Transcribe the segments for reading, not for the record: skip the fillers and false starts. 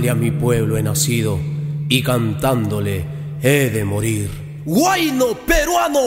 a mi pueblo he nacido y cantándole he de morir. ¡Huayno peruano!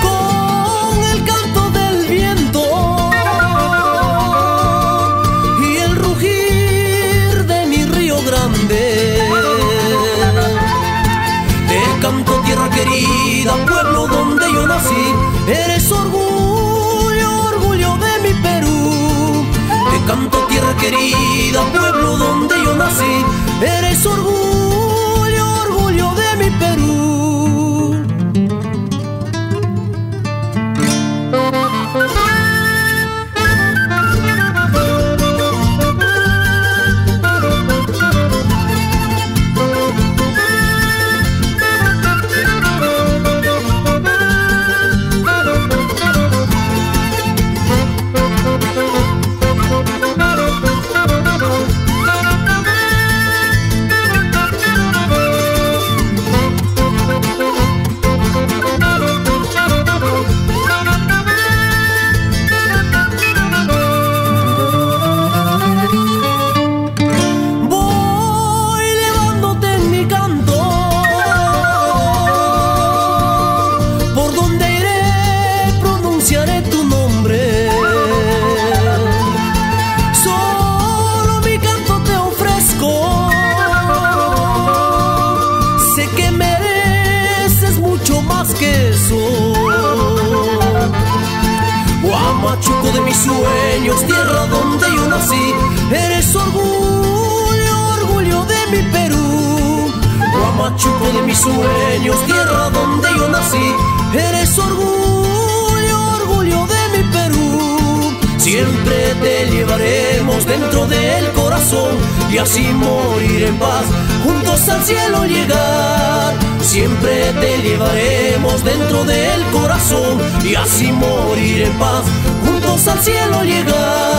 Con el canto del viento y el rugir de mi río grande, te canto tierra querida, pueblo donde yo nací. Eres orgullo, orgullo de mi Perú. Te canto tierra querida, pueblo donde yo nací. Eres orgullo, orgullo de mi Perú. Huamachuco de mis sueños, tierra donde yo nací. Eres orgullo, orgullo de mi Perú. Huamachuco de mis sueños, tierra donde yo nací. Eres orgullo, orgullo de mi Perú. Siempre te llevaremos dentro del corazón y así morir en paz, juntos al cielo llegar. Siempre te llevaremos dentro del corazón y así morir en paz, juntos al cielo llegar.